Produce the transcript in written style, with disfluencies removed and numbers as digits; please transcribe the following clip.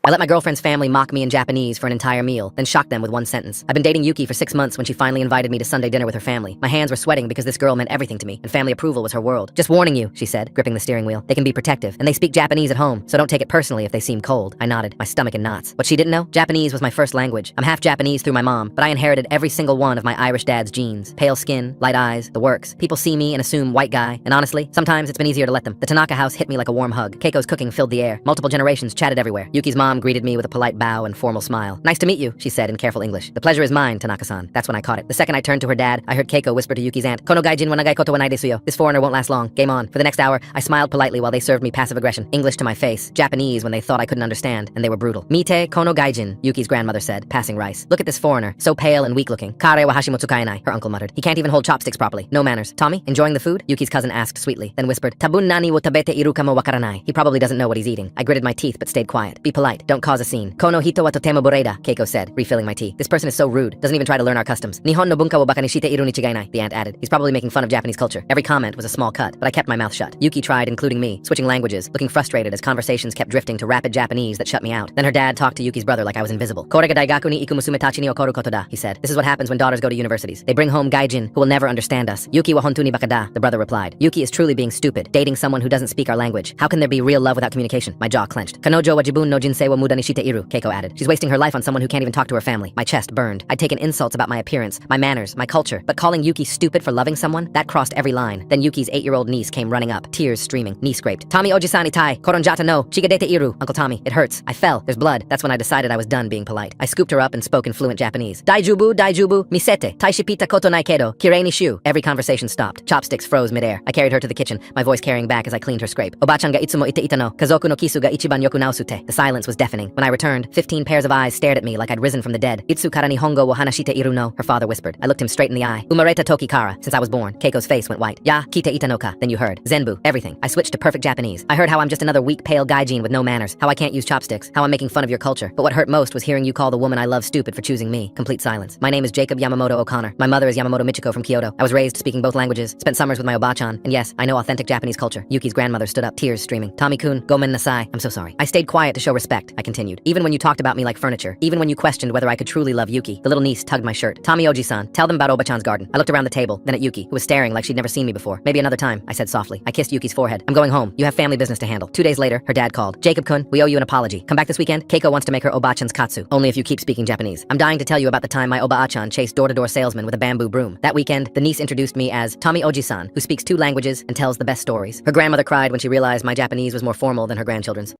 I let my girlfriend's family mock me in Japanese for an entire meal, then shocked them with one sentence. I've been dating Yuki for 6 months when she finally invited me to Sunday dinner with her family. My hands were sweating because this girl meant everything to me, and family approval was her world. Just warning you, she said, gripping the steering wheel. They can be protective, and they speak Japanese at home, so don't take it personally if they seem cold. I nodded, my stomach in knots. What she didn't know? Japanese was my first language. I'm half Japanese through my mom, but I inherited every single one of my Irish dad's genes. Pale skin, light eyes, the works. People see me and assume white guy, and honestly, sometimes it's been easier to let them. The Tanaka house hit me like a warm hug. Keiko's cooking filled the air. Multiple generations chatted everywhere. Yuki's mom greeted me with a polite bow and formal smile. Nice to meet you, she said in careful English. The pleasure is mine, Tanaka-san. That's when I caught it. The second I turned to her dad, I heard Keiko whisper to Yuki's aunt, Kono gaijin wa nagai koto wa nai desu yo. This foreigner won't last long. Game on. For the next hour, I smiled politely while they served me passive aggression. English to my face, Japanese when they thought I couldn't understand, and they were brutal. Mite kono gaijin, Yuki's grandmother said, passing rice. Look at this foreigner, so pale and weak-looking. Kare wa hashimoto kaenai, her uncle muttered. He can't even hold chopsticks properly. No manners. Tommy, enjoying the food? Yuki's cousin asked sweetly, then whispered, Tabun nani wo tabete iru ka mo wakaranai. He probably doesn't know what he's eating. I gritted my teeth but stayed quiet. Be polite. Don't cause a scene. Kono hito wa totemo boreda, Keiko said, refilling my tea. This person is so rude. Doesn't even try to learn our customs. Nihon no bunka wo baka ni shite iru ni chigainai, the aunt added. He's probably making fun of Japanese culture. Every comment was a small cut, but I kept my mouth shut. Yuki tried including me, switching languages, looking frustrated as conversations kept drifting to rapid Japanese that shut me out. Then her dad talked to Yuki's brother like I was invisible. Kore ga daigaku ni iku musume tachi ni okoru koto da, he said. This is what happens when daughters go to universities. They bring home gaijin who will never understand us. Yuki wa hontu ni baka da, the brother replied. Yuki is truly being stupid, dating someone who doesn't speak our language. How can there be real love without communication? My jaw clenched. Kanojo wa jibun no jinsei wa muda ni shite iru, Keiko added. She's wasting her life on someone who can't even talk to her family. My chest burned. I'd taken insults about my appearance, my manners, my culture, but calling Yuki stupid for loving someone, that crossed every line. Then Yuki's 8-year-old niece came running up, tears streaming, knee scraped. Tommy ojisan itai, koronjata no, chigadete iru, Uncle Tommy, it hurts. I fell, there's blood. That's when I decided I was done being polite. I scooped her up and spoke in fluent Japanese. Daijubu, misete, taishipita koto nai kedo, kirei ni shu. Every conversation stopped. Chopsticks froze midair. I carried her to the kitchen, my voice carrying back as I cleaned her scrape. Obachan ga itsumo ite ita no, kazoku no kisu ga ichiban yoku naosute. The silence was deafening. When I returned, 15 pairs of eyes stared at me like I'd risen from the dead. Itsu kara nihongo wo hanashite iru no, her father whispered. I looked him straight in the eye. Umareta toki kara, since I was born. Keiko's face went white. Ya, kite ita no ka, then you heard. Zenbu, everything. I switched to perfect Japanese. I heard how I'm just another weak, pale gaijin with no manners, how I can't use chopsticks, how I'm making fun of your culture. But what hurt most was hearing you call the woman I love stupid for choosing me. Complete silence. My name is Jacob Yamamoto O'Connor. My mother is Yamamoto Michiko from Kyoto. I was raised speaking both languages, spent summers with my Obachan, and yes, I know authentic Japanese culture. Yuki's grandmother stood up, tears streaming. Tommy-kun, gomen nasai. I'm so sorry. I stayed quiet to show respect, I continued. Even when you talked about me like furniture, even when you questioned whether I could truly love Yuki, the little niece tugged my shirt. Tommy Oji-san, tell them about Obachan's garden. I looked around the table, then at Yuki, who was staring like she'd never seen me before. Maybe another time, I said softly. I kissed Yuki's forehead. I'm going home. You have family business to handle. 2 days later, her dad called. Jacob-kun, we owe you an apology. Come back this weekend? Keiko wants to make her Obachan's katsu. Only if you keep speaking Japanese. I'm dying to tell you about the time my Obachan chased door-to-door salesmen with a bamboo broom. That weekend, the niece introduced me as Tommy Oji-san, who speaks 2 languages and tells the best stories. Her grandmother cried when she realized my Japanese was more formal than her grandchildren's.